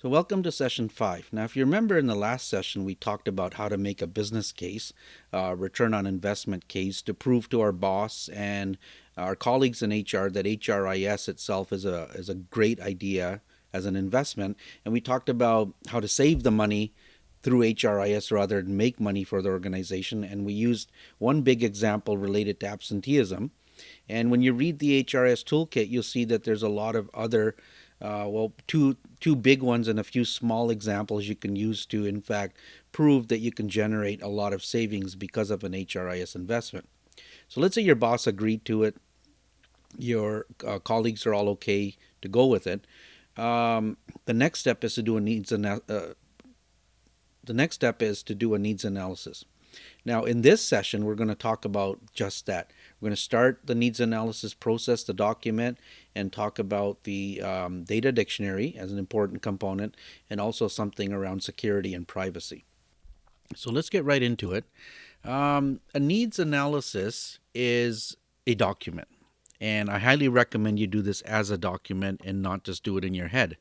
So welcome to session 5. Now, if you remember in the last session, we talked about how to make a business case, return on investment case to prove to our boss and our colleagues in HR that HRIS itself is a great idea as an investment. And we talked about how to save the money through HRIS rather than make money for the organization. And we used one big example related to absenteeism. And when you read the HRS toolkit, you'll see that there's a lot of other two big ones and a few small examples you can use to, in fact, prove that you can generate a lot of savings because of an HRIS investment. So let's say your boss agreed to it, your colleagues are all okay to go with it. The next step is to do a needs analysis. Now, in this session, we're going to talk about just that. We're going to start the needs analysis process, the document, and talk about the data dictionary as an important component, and also something around security and privacy. So let's get right into it. A needs analysis is a document. And I highly recommend you do this as a document and not just do it in your head.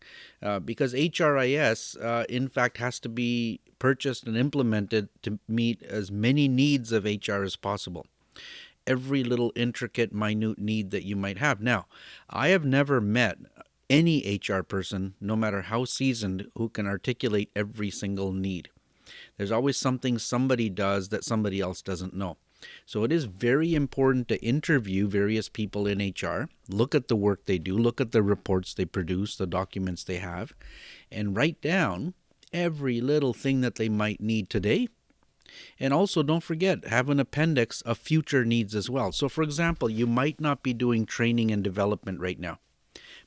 Because HRIS, in fact, has to be purchased and implemented to meet as many needs of HR as possible. Every little intricate, minute need that you might have. Now, I have never met any HR person, no matter how seasoned, who can articulate every single need. There's always something somebody does that somebody else doesn't know. So it is very important to interview various people in HR, look at the work they do, look at the reports they produce, the documents they have, and write down every little thing that they might need today. And also, don't forget, have an appendix of future needs as well. So, for example, you might not be doing training and development right now,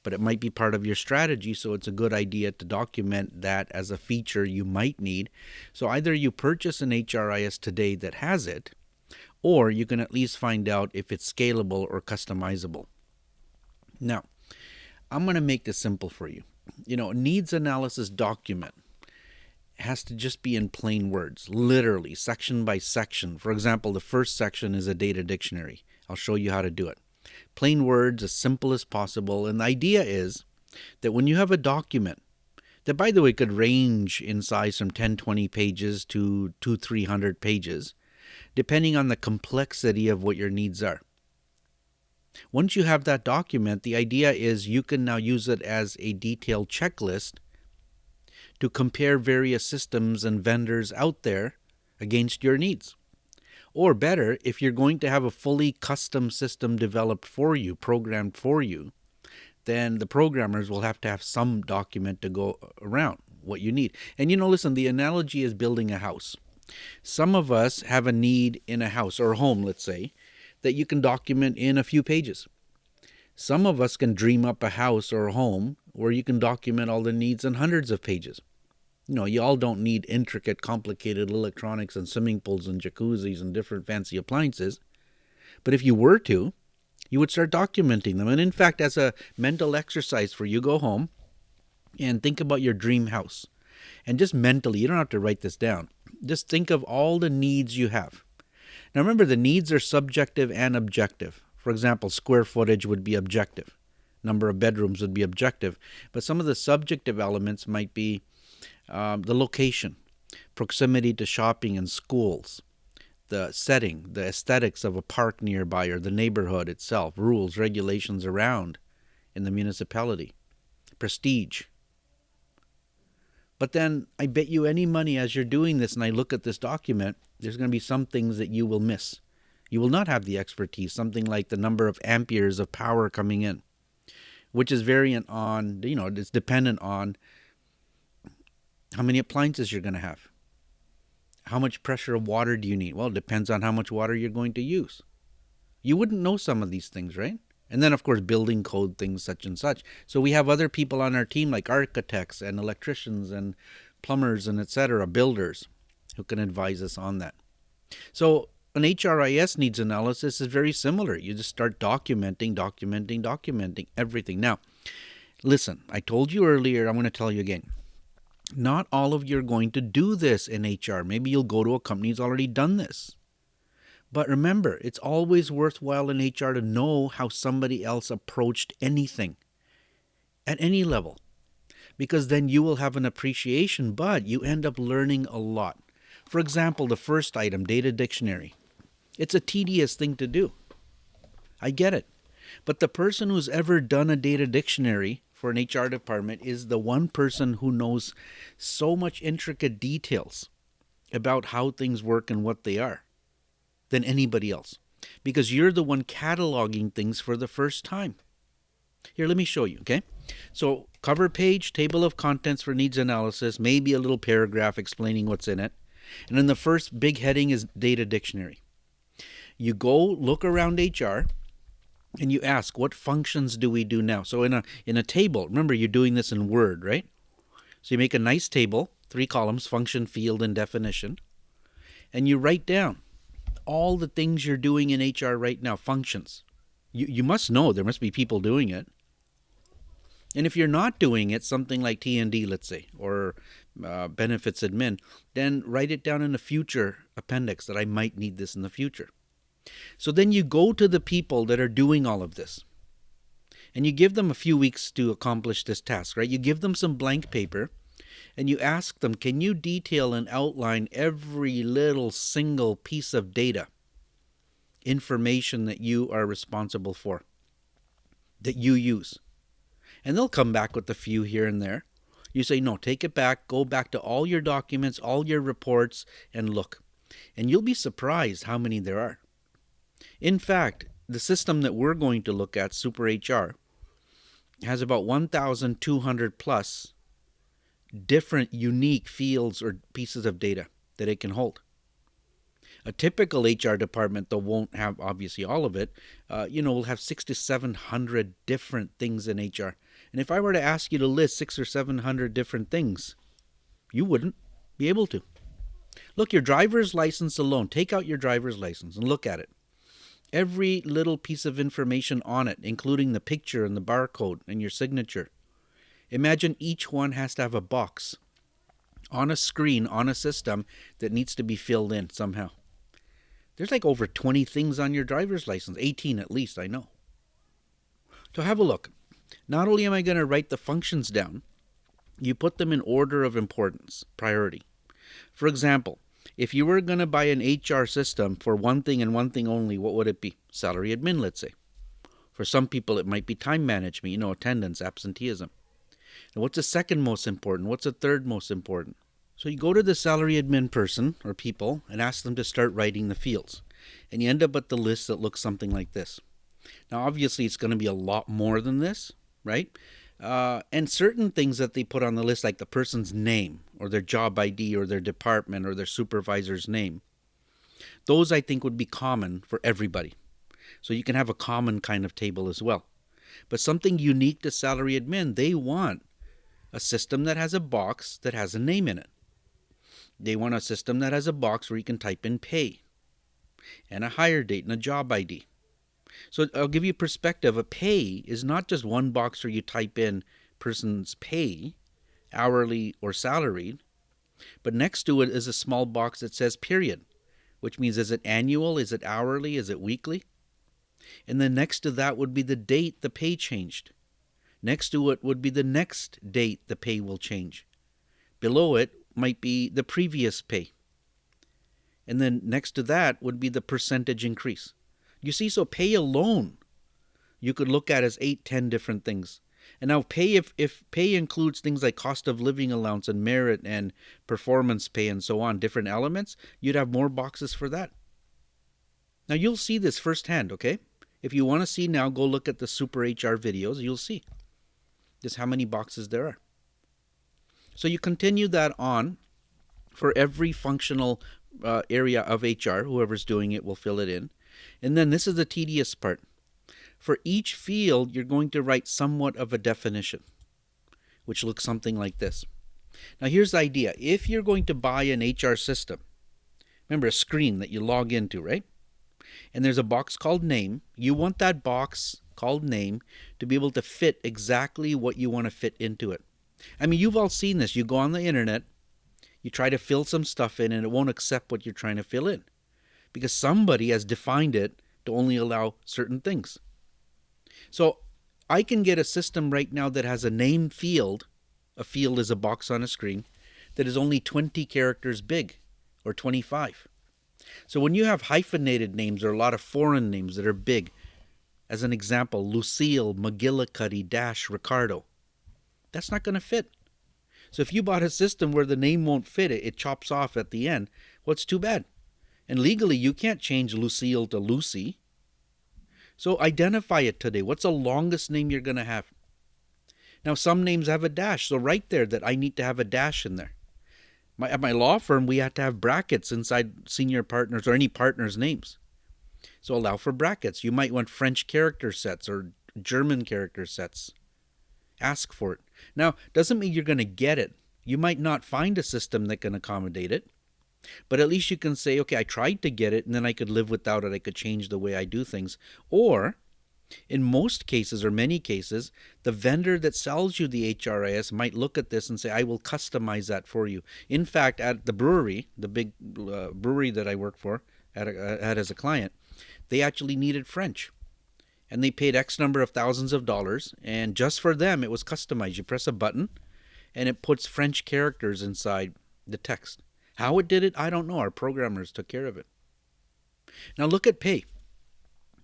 but it might be part of your strategy, so it's a good idea to document that as a feature you might need. So either you purchase an HRIS today that has it, or you can at least find out if it's scalable or customizable. Now, I'm going to make this simple for you. Needs analysis document has to just be in plain words, literally, section by section. For example, the first section is a data dictionary. I'll show you how to do it. Plain words, as simple as possible. And the idea is that when you have a document, that, by the way, could range in size from 10, 20 pages to 300 pages, depending on the complexity of what your needs are. Once you have that document, the idea is you can now use it as a detailed checklist to compare various systems and vendors out there against your needs. Or better, if you're going to have a fully custom system developed for you, programmed for you, then the programmers will have to have some document to go around what you need. And listen, the analogy is building a house. Some of us have a need in a house or a home, let's say, that you can document in a few pages. Some of us can dream up a house or a home where you can document all the needs in hundreds of pages. You all don't need intricate, complicated electronics and swimming pools and jacuzzis and different fancy appliances. But if you were to, you would start documenting them. And in fact, as a mental exercise for you, go home and think about your dream house. And just mentally, you don't have to write this down. Just think of all the needs you have. Now remember, the needs are subjective and objective. For example, square footage would be objective. Number of bedrooms would be objective. But some of the subjective elements might be the location, proximity to shopping and schools, the setting, the aesthetics of a park nearby or the neighborhood itself, rules, regulations around in the municipality, prestige. But then I bet you any money as you're doing this and I look at this document, there's going to be some things that you will miss. You will not have the expertise, something like the number of amperes of power coming in, which is variant on, it's dependent on how many appliances you're going to have. How much pressure of water do you need? Well, it depends on how much water you're going to use. You wouldn't know some of these things, right? And then, of course, building code things such and such. So we have other people on our team like architects and electricians and plumbers and etc., builders, who can advise us on that. So an HRIS needs analysis is very similar. You just start documenting everything. Now, listen, I told you earlier, I'm going to tell you again. Not all of you are going to do this in HR. Maybe you'll go to a company that's already done this. But remember, it's always worthwhile in HR to know how somebody else approached anything at any level. because then you will have an appreciation, but you end up learning a lot. For example, the first item, data dictionary. It's a tedious thing to do. I get it. But the person who's ever done a data dictionary for an HR department is the one person who knows so much intricate details about how things work and what they are than anybody else. Because you're the one cataloging things for the first time. Here, let me show you, okay? So, cover page, table of contents for needs analysis, maybe a little paragraph explaining what's in it. And then the first big heading is data dictionary. You go look around HR and you ask, what functions do we do now? So in a table, remember you're doing this in Word, right? So you make a nice table, 3 columns, function, field, and definition. And you write down all the things you're doing in HR right now, functions. You must know there must be people doing it. And if you're not doing it, something like T&D, let's say, or benefits admin, then write it down in a future appendix that I might need this in the future. So then you go to the people that are doing all of this, and you give them a few weeks to accomplish this task, right? You give them some blank paper, and you ask them, can you detail and outline every little single piece of data, information that you are responsible for, that you use? And they'll come back with a few here and there. You say, no, take it back, go back to all your documents, all your reports, and look. And you'll be surprised how many there are. In fact, the system that we're going to look at, Super HR, has about 1,200 plus different unique fields or pieces of data that it can hold. A typical HR department, though, won't have obviously all of it. Will have 600 to 700 different things in HR. And if I were to ask you to list 600 or 700 different things, you wouldn't be able to. Look, your driver's license alone, take out your driver's license and look at it. Every little piece of information on it, including the picture and the barcode and your signature. Imagine each one has to have a box on a screen, on a system that needs to be filled in somehow. There's like over 20 things on your driver's license, 18 at least, I know. So have a look. Not only am I going to write the functions down, you put them in order of importance, priority. For example, if you were going to buy an HR system for one thing and one thing only, what would it be? Salary admin, let's say. For some people, it might be time management, attendance, absenteeism. And what's the second most important? What's the third most important? So you go to the salary admin person or people and ask them to start writing the fields. And you end up with the list that looks something like this. Now, obviously, it's going to be a lot more than this, right? And certain things that they put on the list, like the person's name or their job ID or their department or their supervisor's name, those I think would be common for everybody. So you can have a common kind of table as well. But something unique to salary admin, they want a system that has a box that has a name in it. They want a system that has a box where you can type in pay and a hire date and a job ID. So I'll give you perspective. A pay is not just one box where you type in person's pay, hourly or salaried, but next to it is a small box that says period, which means is it annual, is it hourly, is it weekly? And then next to that would be the date the pay changed. Next to it would be the next date the pay will change. Below it might be the previous pay. And then next to that would be the percentage increase. You see, so pay alone, you could look at as 8, 10 different things. And now pay, if pay includes things like cost of living allowance and merit and performance pay and so on, different elements, you'd have more boxes for that. Now you'll see this firsthand, okay? If you want to see now, go look at the Super HR videos, you'll see just how many boxes there are. So you continue that on for every functional area of HR. Whoever's doing it will fill it in. And then this is the tedious part. For each field, you're going to write somewhat of a definition, which looks something like this. Now here's the idea. If you're going to buy an HR system, remember a screen that you log into, right? And there's a box called name. You want that box called name to be able to fit exactly what you want to fit into it. I mean, you've all seen this. You go on the internet, you try to fill some stuff in, and it won't accept what you're trying to fill in because somebody has defined it to only allow certain things. So I can get a system right now that has a name field A field is a box on a screen that is only 20 characters big, or 25. So when you have hyphenated names or a lot of foreign names that are big, as an example, Lucille, McGillicuddy, Dash, Ricardo, that's not going to fit. So if you bought a system where the name won't fit, it chops off at the end, well, it's too bad. And legally, you can't change Lucille to Lucy. So identify it today. What's the longest name you're going to have? Now, some names have a dash, so write there that I need to have a dash in there. At my law firm, we had to have brackets inside senior partners or any partner's names. So allow for brackets. You might want French character sets or German character sets. Ask for it. Now, doesn't mean you're going to get it. You might not find a system that can accommodate it, but at least you can say, okay, I tried to get it, and then I could live without it. I could change the way I do things. Or, in most cases or many cases, the vendor that sells you the HRIS might look at this and say, I will customize that for you. In fact, at the brewery, the big brewery that I worked for, had as a client, they actually needed French. And they paid X number of thousands of dollars, and just for them, it was customized. You press a button, and it puts French characters inside the text. How it did it, I don't know. Our programmers took care of it. Now look at pay.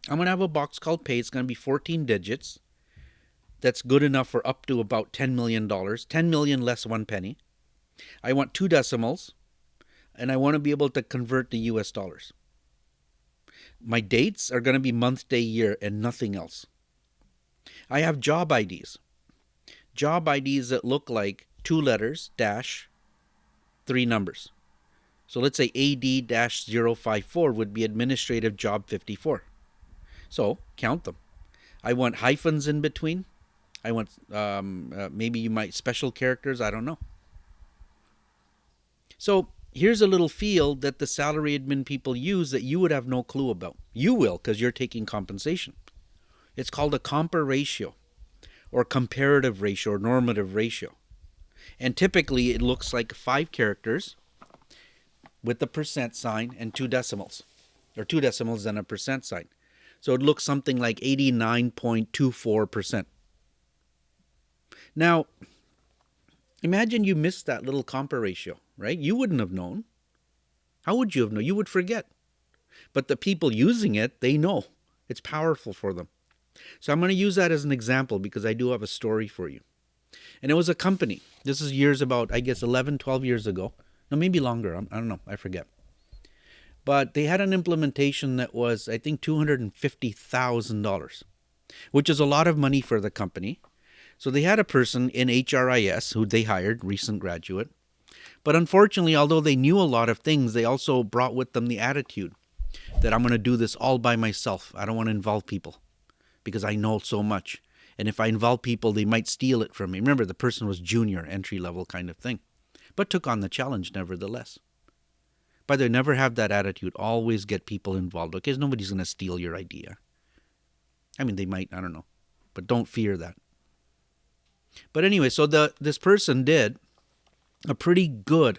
I'm going to have a box called pay. It's going to be 14 digits. That's good enough for up to about $10 million. 10 million less 1 penny. I want 2 decimals, and I want to be able to convert to US dollars. My dates are going to be month, day, year, and nothing else. I have job IDs. Job IDs that look like 2 letters, dash, 3 numbers. So let's say AD-054 would be administrative job 54. So count them. I want hyphens in between. I want maybe you might special characters. I don't know. So here's a little field that the salary admin people use that you would have no clue about. You will, because you're taking compensation. It's called a compar ratio, or comparative ratio, or normative ratio. And typically it looks like 5 characters with the percent sign and 2 decimals, or 2 decimals and a percent sign. So it looks something like 89.24%. Now, imagine you missed that little compar ratio, right? You wouldn't have known. How would you have known? You would forget. But the people using it, they know. It's powerful for them. So I'm going to use that as an example because I do have a story for you. And it was a company. This is years about, I guess, 11, 12 years ago. No, maybe longer. I don't know. I forget. But they had an implementation that was, I think, $250,000, which is a lot of money for the company. So they had a person in HRIS who they hired, recent graduate. But unfortunately, although they knew a lot of things, they also brought with them the attitude that I'm going to do this all by myself. I don't want to involve people because I know so much. And if I involve people, they might steal it from me. Remember, the person was junior, entry-level kind of thing, but took on the challenge nevertheless. By the way, never have that attitude. Always get people involved, okay? Nobody's going to steal your idea. I mean, they might, I don't know. But don't fear that. But anyway, so this person did a pretty good,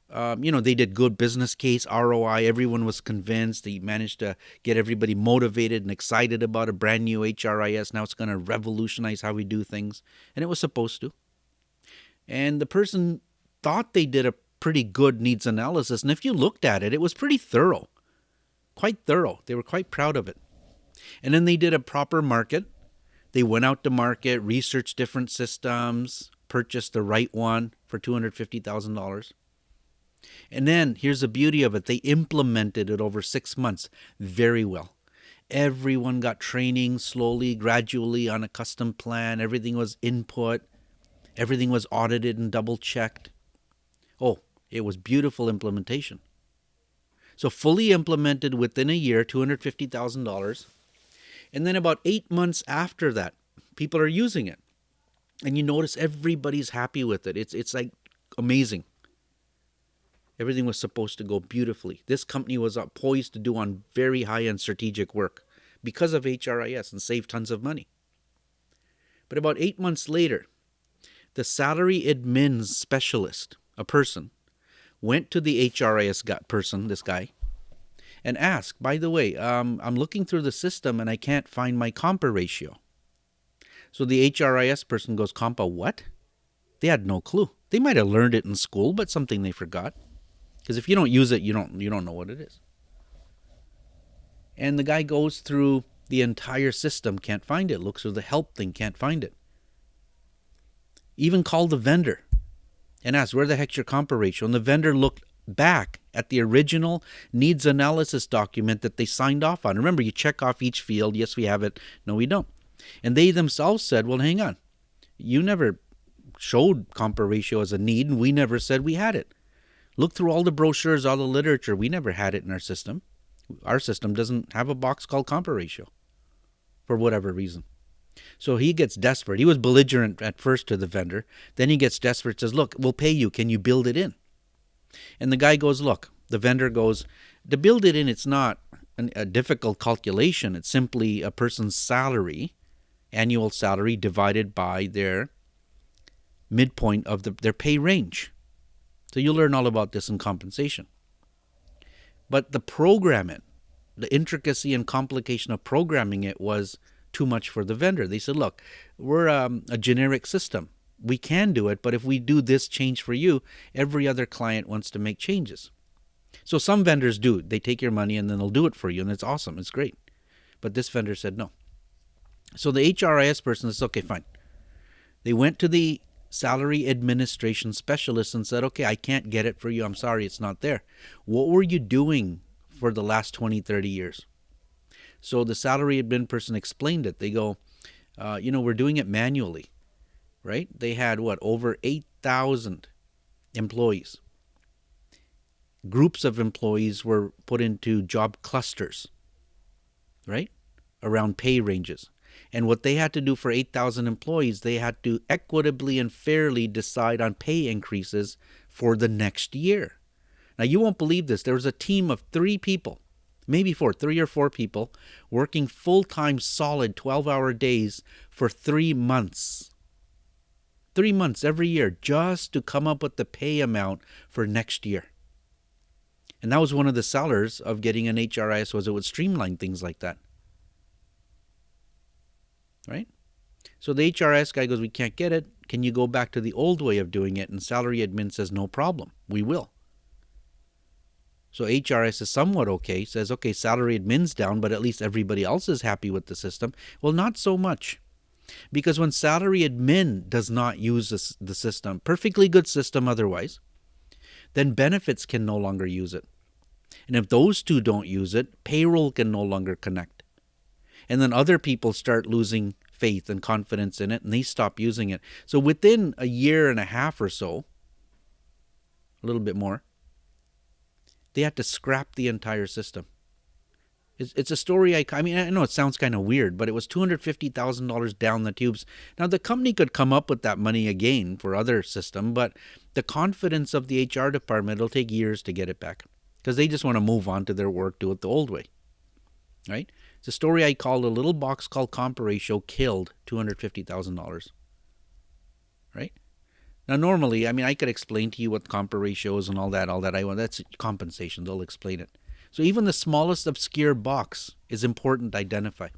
they did good business case, ROI. Everyone was convinced. They managed to get everybody motivated and excited about a brand new HRIS. Now it's going to revolutionize how we do things. And it was supposed to. And the person thought they did a pretty good needs analysis. And if you looked at it, it was pretty thorough. Quite thorough. They were quite proud of it. And then they did a proper market. They went out to market, researched different systems, purchased the right one for $250,000. And then, here's the beauty of it, they implemented it over 6 months very well. Everyone got training slowly, gradually on a custom plan. Everything was input. Everything was audited and double-checked. Oh, it was beautiful implementation. So fully implemented within a year, $250,000. And then about 8 months after that, people are using it. And you notice everybody's happy with it. It's like amazing. Everything was supposed to go beautifully. This company was poised to do on very high-end strategic work because of HRIS and save tons of money. But about 8 months later, the salary admin specialist, a person, went to the HRIS person, this guy, and asked, by the way, I'm looking through the system and I can't find my compa ratio. So the HRIS person goes, compa what? They had no clue. They might have learned it in school, but something they forgot. Because if you don't use it, you don't know what it is. And the guy goes through the entire system, can't find it. Looks through the help thing, can't find it. Even called the vendor and asked, where the heck's your compa ratio? And the vendor looked back at the original needs analysis document that they signed off on. Remember, you check off each field. Yes, we have it. No, we don't. And they themselves said, well, hang on. You never showed compa ratio as a need, and we never said we had it. Look through all the brochures, all the literature. We never had it in our system. Our system doesn't have a box called compa ratio for whatever reason. So he gets desperate. He was belligerent at first to the vendor. Then he gets desperate, says, look, we'll pay you. Can you build it in? And the guy goes, look, the vendor goes, to build it in, it's not a difficult calculation. It's simply a person's salary, annual salary, divided by their midpoint of their pay range. So you'll learn all about this in compensation. But the programming, the intricacy and complication of programming it was too much for the vendor. They said, look, we're a generic system. We can do it, but if we do this change for you, every other client wants to make changes. So some vendors do. They take your money and then they'll do it for you, and it's awesome. It's great. But this vendor said no. So the HRIS person says, okay, fine. They went to the salary administration specialist and said, okay, I can't get it for you. I'm sorry, it's not there. What were you doing for the last 20, 30 years? So the salary admin person explained it. They go, we're doing it manually, right? They had, over 8,000 employees. Groups of employees were put into job clusters, right, around pay ranges. And what they had to do for 8,000 employees, they had to equitably and fairly decide on pay increases for the next year. Now, you won't believe this. There was a team of 3 people, maybe 4, 3 or 4 people, working full-time, solid 12-hour days for 3 months. 3 months every year just to come up with the pay amount for next year. And that was one of the sellers of getting an HRIS, was it would streamline things like that. Right? So the HRIS guy goes, we can't get it. Can you go back to the old way of doing it? And salary admin says, no problem. We will. So HRIS is somewhat okay, says, okay, salary admin's down, but at least everybody else is happy with the system. Well, not so much. Because when salary admin does not use the system, perfectly good system otherwise, then benefits can no longer use it. And if those two don't use it, payroll can no longer connect. And then other people start losing faith and confidence in it, and they stop using it. So within a year and a half or so, a little bit more, they had to scrap the entire system. It's a story, I know it sounds kind of weird, but it was $250,000 down the tubes. Now, the company could come up with that money again for other system, but the confidence of the HR department, it'll take years to get it back because they just want to move on to their work, do it the old way, right? It's a story I called A Little Box Called Compa Ratio Killed $250,000, right? Now, normally, I could explain to you what compa ratio is and all that. That's compensation. They'll explain it. So even the smallest obscure box is important to identify.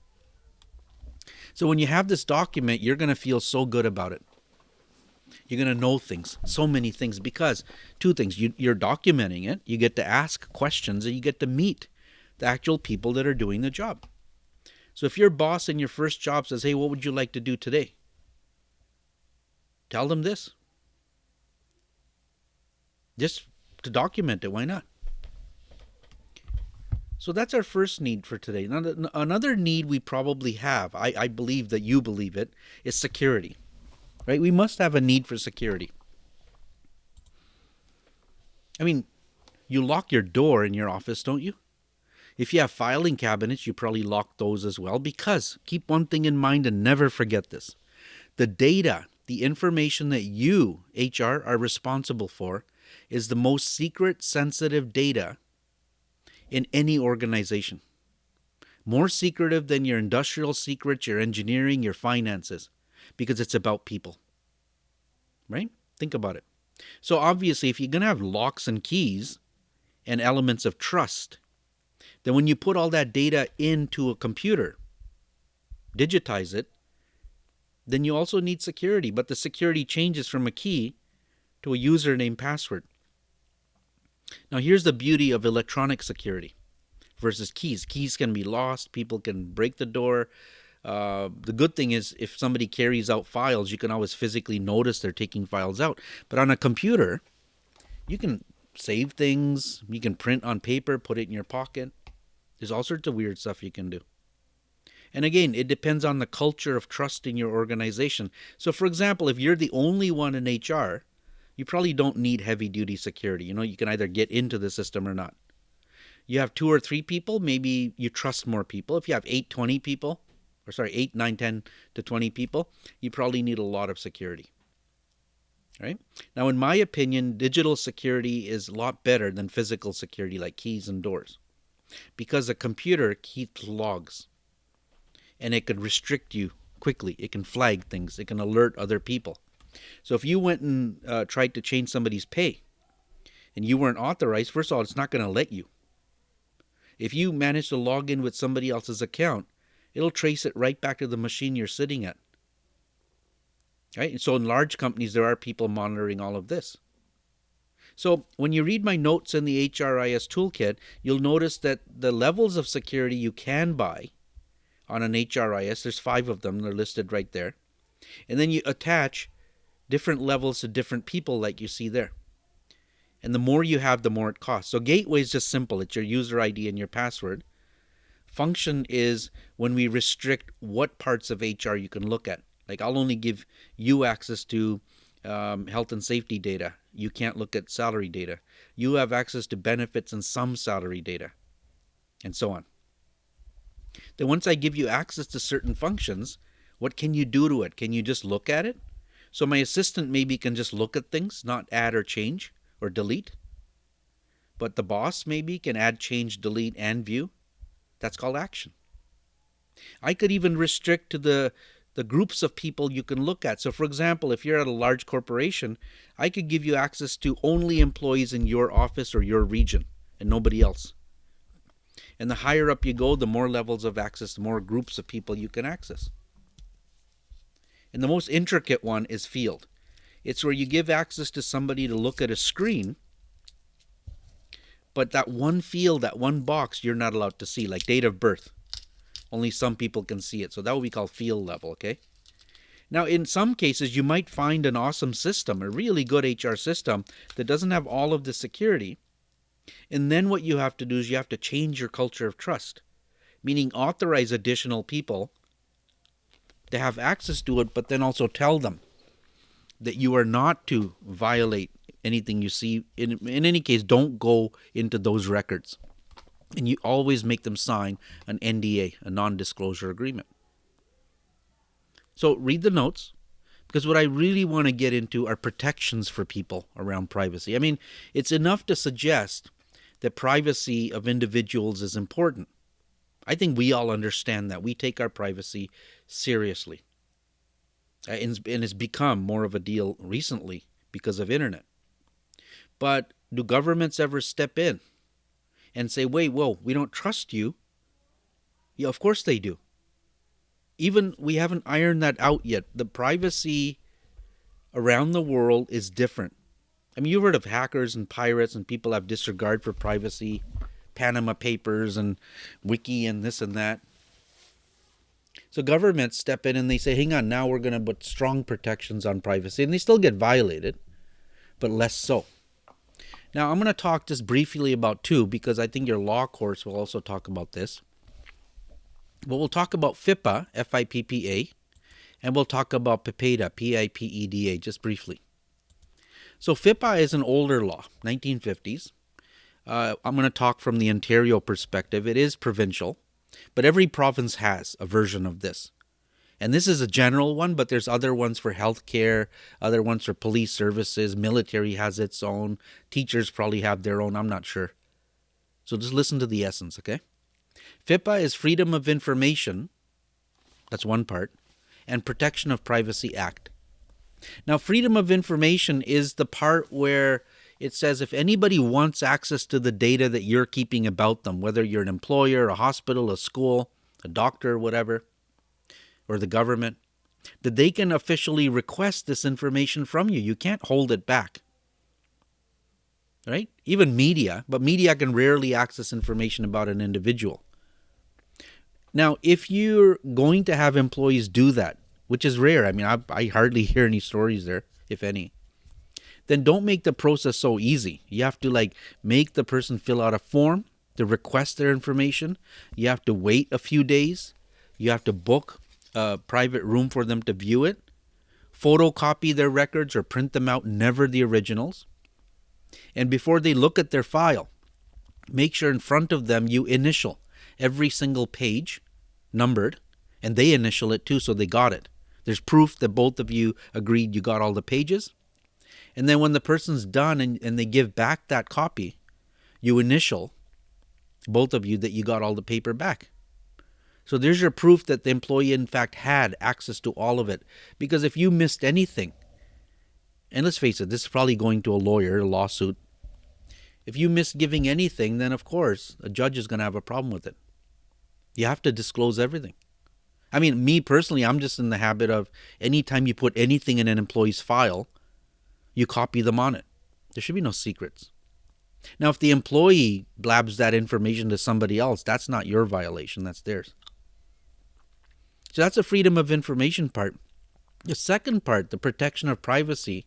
So when you have this document, you're going to feel so good about it. You're going to know things, so many things, because 2 things. You're documenting it. You get to ask questions, and you get to meet the actual people that are doing the job. So if your boss in your first job says, hey, what would you like to do today? Tell them this. Just to document it. Why not? So that's our first need for today. Now, another need we probably have, I believe that you believe it, is security. Right? We must have a need for security. You lock your door in your office, don't you? If you have filing cabinets, you probably lock those as well, because keep one thing in mind and never forget this. The data, the information that you, HR, are responsible for is the most secret, sensitive data in any organization. More secretive than your industrial secrets, your engineering, your finances, because it's about people. Right? Think about it. So obviously, if you're going to have locks and keys and elements of trust, then when you put all that data into a computer, digitize it, then you also need security, but the security changes from a key to a username password. Now here's the beauty of electronic security versus keys. Keys can be lost, people can break the door. The good thing is if somebody carries out files, you can always physically notice they're taking files out. But on a computer, you can save things, you can print on paper, put it in your pocket. There's all sorts of weird stuff you can do. And again, it depends on the culture of trust in your organization. So for example, if you're the only one in HR, you probably don't need heavy duty security. You can either get into the system or not. You have 2 or 3 people, maybe you trust more people. If you have 8, 9, 10 to 20 people, you probably need a lot of security. Right? Now, in my opinion, digital security is a lot better than physical security like keys and doors, because a computer keeps logs and it could restrict you quickly. It can flag things. It can alert other people. So if you went and tried to change somebody's pay and you weren't authorized, first of all, it's not going to let you. If you manage to log in with somebody else's account, it'll trace it right back to the machine you're sitting at. Right? And so in large companies, there are people monitoring all of this. So when you read my notes in the HRIS toolkit, you'll notice that the levels of security you can buy on an HRIS, there's 5 of them, they're listed right there. And then you attach different levels to different people like you see there. And the more you have, the more it costs. So gateway is just simple. It's your user ID and your password. Function is when we restrict what parts of HR you can look at. Like I'll only give you access to health and safety data. You can't look at salary data. You have access to benefits and some salary data, and so on. Then once I give you access to certain functions, what can you do to it? Can you just look at it? So my assistant maybe can just look at things, not add or change or delete. But the boss maybe can add, change, delete, and view. That's called action. I could even restrict to the groups of people you can look at. So for example, if you're at a large corporation, I could give you access to only employees in your office or your region and nobody else. And the higher up you go, the more levels of access, the more groups of people you can access. And the most intricate one is field. It's where you give access to somebody to look at a screen, but that one field, that one box, you're not allowed to see, like date of birth. Only some people can see it. So that would be called field level, okay? Now, in some cases, you might find an awesome system, a really good HR system that doesn't have all of the security. And then what you have to do is you have to change your culture of trust, meaning authorize additional people to have access to it, but then also tell them that you are not to violate anything you see. In any case, don't go into those records. And you always make them sign an NDA, a non-disclosure agreement. So read the notes, because what I really want to get into are protections for people around privacy. I mean, it's enough to suggest that privacy of individuals is important. I think we all understand that. We take our privacy seriously. And it's become more of a deal recently because of internet. But do governments ever step in and say, wait, whoa, we don't trust you? Yeah, of course they do. Even we haven't ironed that out yet. The privacy around the world is different. I mean, you've heard of hackers and pirates and people have disregard for privacy, Panama Papers and Wiki and this and that. So governments step in and they say, hang on, now we're going to put strong protections on privacy. And they still get violated, but less so. Now, I'm going to talk just briefly about 2 because I think your law course will also talk about this. But we'll talk about FIPPA, F-I-P-P-A, and we'll talk about PEPEDA, P-I-P-E-D-A, just briefly. So FIPPA is an older law, 1950s. I'm going to talk from the Ontario perspective. It is provincial, but every province has a version of this. And this is a general one, but there's other ones for healthcare, other ones for police services, military has its own, teachers probably have their own, I'm not sure. So just listen to the essence, okay? FIPPA is Freedom of Information, that's one part, and Protection of Privacy Act. Now, Freedom of Information is the part where it says if anybody wants access to the data that you're keeping about them, whether you're an employer, a hospital, a school, a doctor, whatever, or the government, that they can officially request this information from you. You can't hold it back. Right? Even media, but media can rarely access information about an individual. Now, if you're going to have employees do that, which is rare, I mean, I hardly hear any stories there, if any, then don't make the process so easy. You have to make the person fill out a form to request their information. You have to wait a few days. You have to book a private room for them to view it, photocopy their records or print them out, never the originals. And before they look at their file, make sure in front of them you initial every single page, numbered, and they initial it too, so they got it. There's proof that both of you agreed you got all the pages. And then when the person's done and they give back that copy, you initial, both of you, that you got all the paper back. So there's your proof that the employee in fact had access to all of it. Because if you missed anything, and let's face it, this is probably going to a lawyer, a lawsuit. If you miss giving anything, then of course a judge is going to have a problem with it. You have to disclose everything. I mean, me personally, I'm just in the habit of anytime you put anything in an employee's file, you copy them on it. There should be no secrets. Now, if the employee blabs that information to somebody else, that's not your violation, that's theirs. So that's the freedom of information part. The second part, the protection of privacy,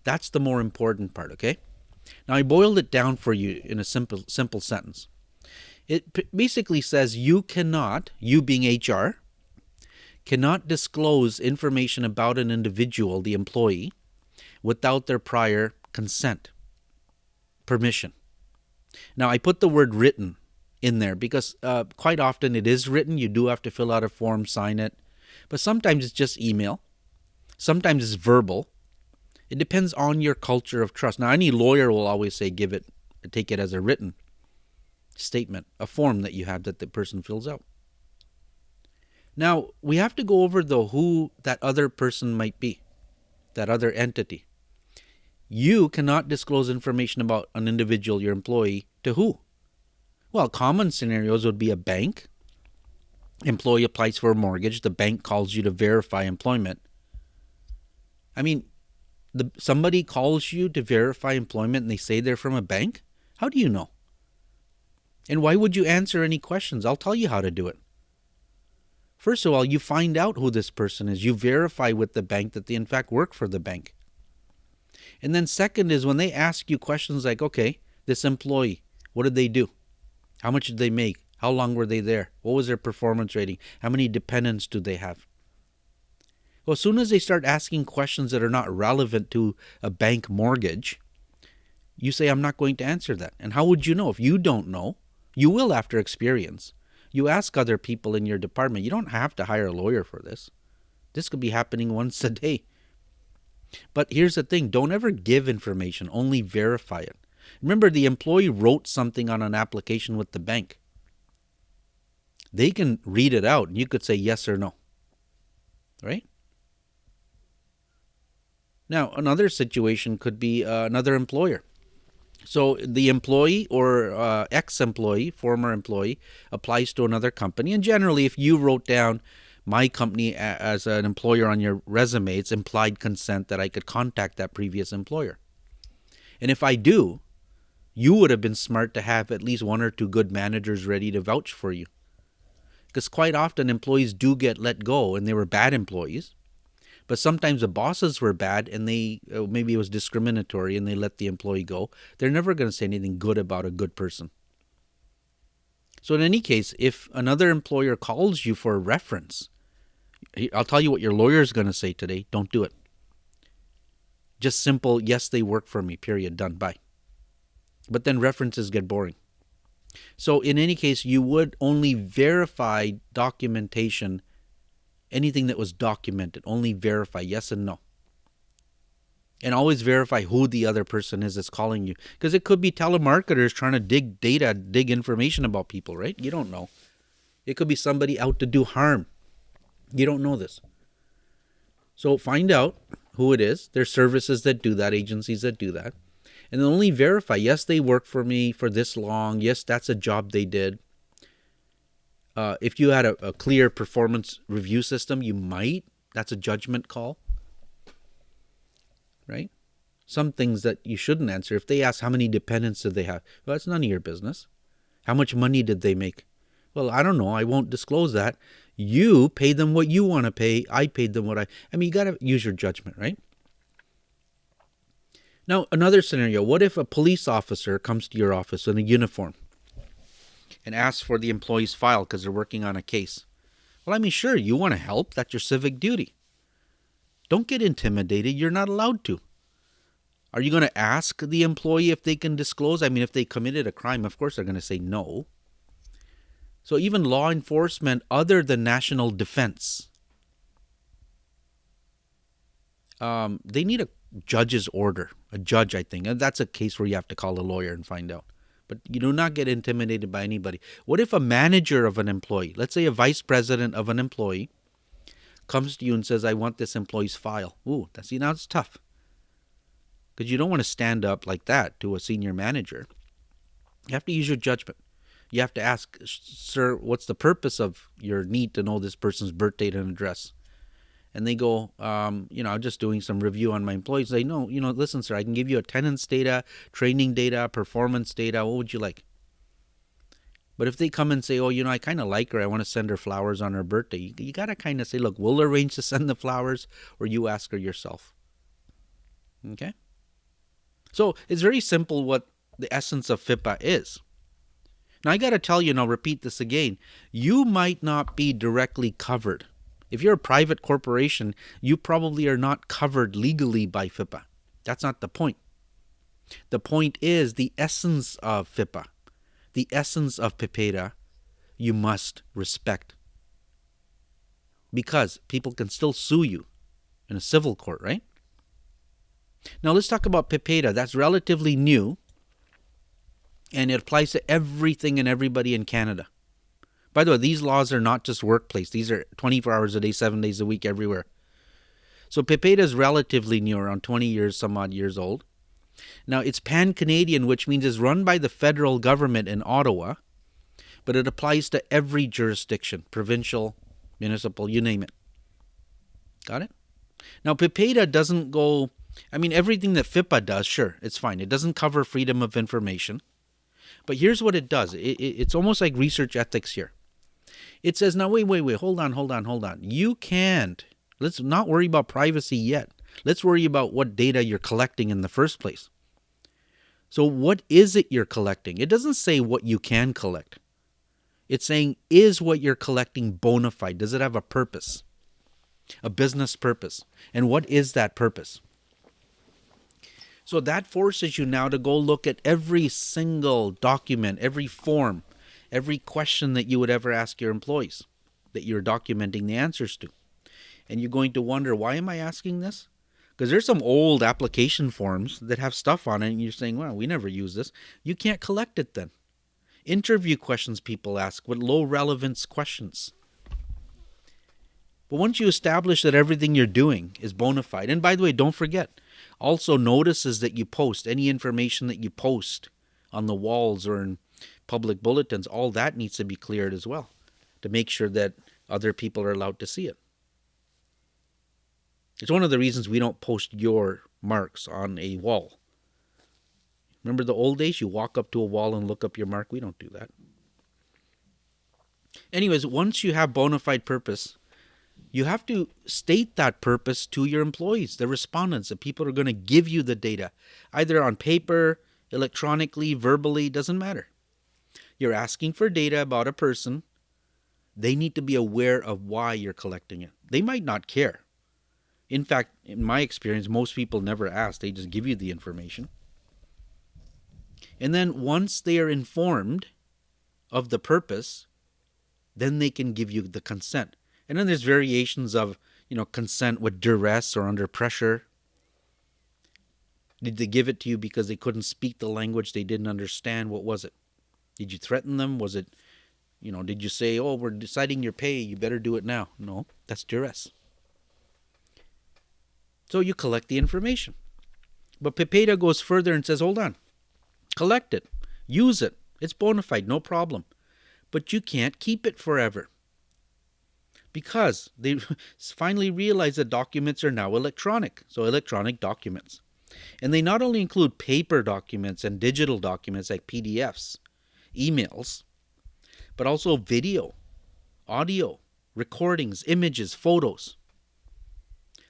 that's the more important part, okay? Now, I boiled it down for you in a simple sentence. It basically says you cannot, you being HR, cannot disclose information about an individual, the employee, without their prior consent, permission. Now, I put the word written in there because quite often it is written. You do have to fill out a form, sign it. But sometimes it's just email. Sometimes it's verbal. It depends on your culture of trust. Now, any lawyer will always say take it as a written statement, a form that you have that the person fills out. Now, we have to go over, though, who that other person might be, that other entity. You cannot disclose information about an individual, your employee, to who? Well, common scenarios would be a bank. Employee applies for a mortgage. The bank calls you to verify employment. I mean, somebody calls you to verify employment and they say they're from a bank? How do you know? And why would you answer any questions? I'll tell you how to do it. First of all, you find out who this person is. You verify with the bank that they in fact work for the bank. And then second is when they ask you questions like, okay, this employee, what did they do? How much did they make? How long were they there? What was their performance rating? How many dependents do they have? Well, as soon as they start asking questions that are not relevant to a bank mortgage, you say, I'm not going to answer that. And how would you know? If you don't know, you will after experience. You ask other people in your department. You don't have to hire a lawyer for this. This could be happening once a day. But here's the thing. Don't ever give information. Only verify it. Remember, the employee wrote something on an application with the bank. They can read it out, and you could say yes or no. Right? Now, another situation could be another employer. So the employee or ex-employee, former employee, applies to another company. And generally, if you wrote down my company as an employer on your resume, it's implied consent that I could contact that previous employer. And if I do, you would have been smart to have at least one or two good managers ready to vouch for you. Because quite often employees do get let go and they were bad employees. But sometimes the bosses were bad and maybe it was discriminatory and they let the employee go. They're never going to say anything good about a good person. So in any case, if another employer calls you for a reference, I'll tell you what your lawyer is going to say today. Don't do it. Just simple, yes, they work for me, period, done, bye. But then references get boring. So in any case, you would only verify documentation, anything that was documented, only verify yes and no. And always verify who the other person is that's calling you. Because it could be telemarketers trying to dig data, dig information about people, right? You don't know. It could be somebody out to do harm. You don't know this. So find out who it is. There's services that do that, agencies that do that. And then only verify, yes, they work for me for this long. Yes, that's a job they did. If you had a clear performance review system, you might That's a judgment call, right? Some things that you shouldn't answer. If they ask how many dependents do they have, well, it's none of your business. How much money did they make? Well, I don't know. I won't disclose that. You pay them what you want to pay. I paid them what I mean, you got to use your judgment, right? Now, another scenario. What if a police officer comes to your office in a uniform and asks for the employee's file because they're working on a case? Well, I mean, sure, you want to help. That's your civic duty. Don't get intimidated. You're not allowed to. Are you going to ask the employee if they can disclose? I mean, if they committed a crime, of course they're going to say no. So even law enforcement other than national defense, they need a judge's order. A judge, I think. And that's a case where you have to call a lawyer and find out. But you do not get intimidated by anybody. What if a manager of an employee, let's say a vice president of an employee, comes to you and says, I want this employee's file? Ooh, now it's tough. Because you don't want to stand up like that to a senior manager. You have to use your judgment. You have to ask, sir, what's the purpose of your need to know this person's birth date and address? And they go, I'm just doing some review on my employees. They know, listen, sir, I can give you attendance data, training data, performance data. What would you like? But if they come and say, I kind of like her, I want to send her flowers on her birthday, you got to kind of say, look, we'll arrange to send the flowers, or you ask her yourself. Okay? So it's very simple what the essence of FIPPA is. Now, I got to tell you, and I'll repeat this again, you might not be directly covered. If you're a private corporation, you probably are not covered legally by FIPPA. That's not the point. The point is the essence of FIPPA, the essence of PEPEDA, you must respect. Because people can still sue you in a civil court, right? Now let's talk about PEPEDA. That's relatively new, and it applies to everything and everybody in Canada. By the way, these laws are not just workplace. These are 24 hours a day, 7 days a week, everywhere. So PEPEDA is relatively new, around 20 years, some odd years old. Now it's pan-Canadian, which means it's run by the federal government in Ottawa, but it applies to every jurisdiction, provincial, municipal, you name it. Got it? Now PEPEDA doesn't go... everything that FIPPA does, sure, it's fine. It doesn't cover freedom of information. But here's what it does. It's almost like research ethics here. It says, now, wait, hold on. You can't. Let's not worry about privacy yet. Let's worry about what data you're collecting in the first place. So what is it you're collecting? It doesn't say what you can collect. It's saying, is what you're collecting bona fide? Does it have a purpose? A business purpose? And what is that purpose? So that forces you now to go look at every single document, every form, every question that you would ever ask your employees that you're documenting the answers to. And you're going to wonder, why am I asking this? Because there's some old application forms that have stuff on it, and you're saying, well, we never use this. You can't collect it then. Interview questions people ask, with low relevance questions. But once you establish that everything you're doing is bona fide, and by the way, don't forget, also notices that you post, any information that you post on the walls or in public bulletins, all that needs to be cleared as well to make sure that other people are allowed to see it. It's one of the reasons we don't post your marks on a wall. Remember the old days? You walk up to a wall and look up your mark? We don't do that. Anyways, once you have bona fide purpose, you have to state that purpose to your employees, the respondents, the people who are going to give you the data, either on paper, electronically, verbally, doesn't matter. You're asking for data about a person. They need to be aware of why you're collecting it. They might not care. In fact, in my experience, most people never ask. They just give you the information. And then once they are informed of the purpose, then they can give you the consent. And then there's variations of, consent with duress or under pressure. Did they give it to you because they couldn't speak the language, they didn't understand? What was it? Did you threaten them? Was it, did you say, oh, we're deciding your pay, you better do it now? No, that's duress. So you collect the information. But PEPEDA goes further and says, hold on, collect it, use it. It's bona fide, no problem. But you can't keep it forever. because they finally realized that documents are now electronic, so electronic documents. And they not only include paper documents and digital documents like PDFs, emails, but also video, audio, recordings, images, photos.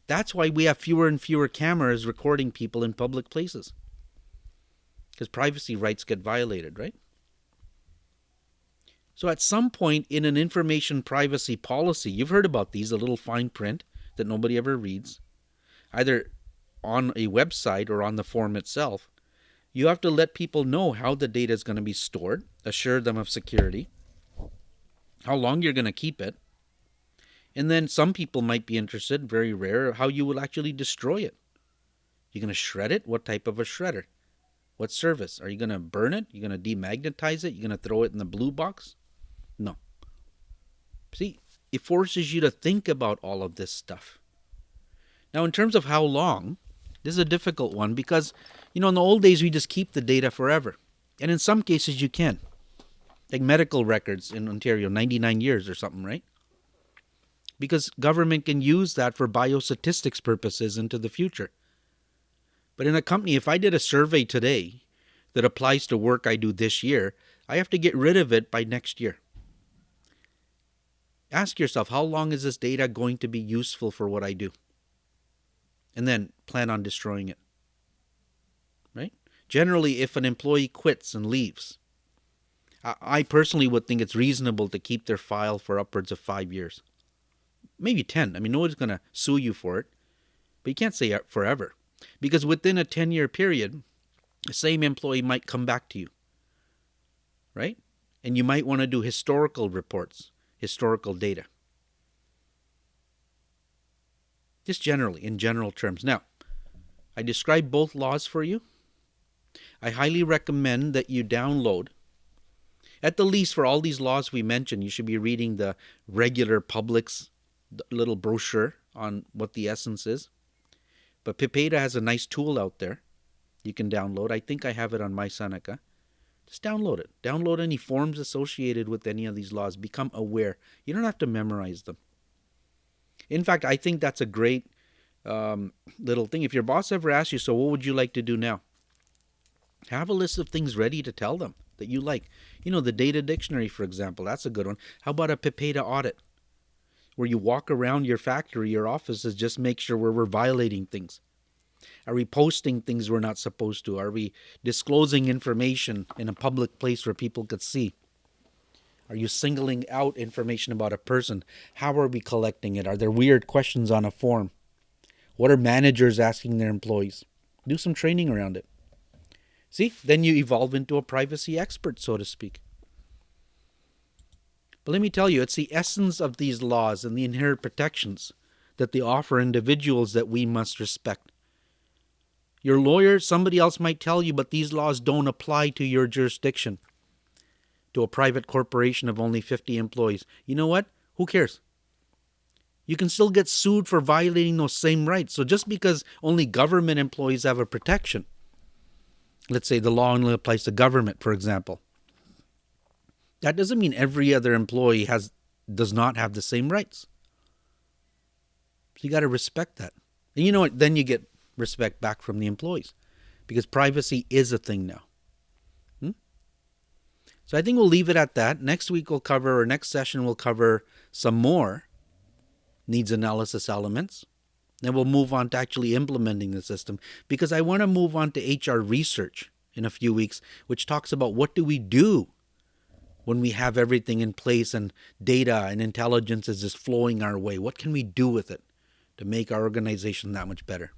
That's why we have fewer and fewer cameras recording people in public places, because privacy rights get violated, right? So at some point in an information privacy policy, you've heard about these, the little fine print that nobody ever reads, either on a website or on the form itself, you have to let people know how the data is going to be stored, assure them of security, how long you're going to keep it, and then some people might be interested, very rare, how you will actually destroy it. You're going to shred it? What type of a shredder? What service? Are you going to burn it? You're going to demagnetize it? You're going to throw it in the blue box? No. See, it forces you to think about all of this stuff. Now, in terms of how long, this is a difficult one because, in the old days, we just keep the data forever. And in some cases, you can. Like medical records in Ontario, 99 years or something, right? Because government can use that for biostatistics purposes into the future. But in a company, if I did a survey today that applies to work I do this year, I have to get rid of it by next year. Ask yourself, how long is this data going to be useful for what I do? And then plan on destroying it. Right? Generally, if an employee quits and leaves, I personally would think it's reasonable to keep their file for upwards of 5 years. Maybe 10. I mean, nobody's going to sue you for it. But you can't say forever. Because within a 10-year period, the same employee might come back to you. Right? And you might want to do historical reports, historical data. Just generally, in general terms. Now, I described both laws for you. I highly recommend that you download. At the least, for all these laws we mentioned, you should be reading the regular public's little brochure on what the essence is. But PEPEDA has a nice tool out there you can download. I think I have it on my Seneca. Just download it. Download any forms associated with any of these laws. Become aware. You don't have to memorize them. In fact, I think that's a great little thing. If your boss ever asks you, so what would you like to do now? Have a list of things ready to tell them that you like. The data dictionary, for example, that's a good one. How about a PEPEDA audit? Where you walk around your factory, your offices, just make sure we're violating things. Are we posting things we're not supposed to? Are we disclosing information in a public place where people could see? Are you singling out information about a person? How are we collecting it? Are there weird questions on a form? What are managers asking their employees? Do some training around it. See, then you evolve into a privacy expert, so to speak. But let me tell you, it's the essence of these laws and the inherent protections that they offer individuals that we must respect. Your lawyer, somebody else might tell you, but these laws don't apply to your jurisdiction, to a private corporation of only 50 employees. You know what? Who cares? You can still get sued for violating those same rights. So just because only government employees have a protection, let's say the law only applies to government, for example, that doesn't mean every other employee does not have the same rights. So you got to respect that. And you know what? Then you get respect back from the employees, because privacy is a thing now. So I think we'll leave it at that. Next session we'll cover some more needs analysis elements. Then we'll move on to actually implementing the system, because I want to move on to HR research in a few weeks, which talks about what do we do when we have everything in place and data and intelligence is just flowing our way. What can we do with it to make our organization that much better?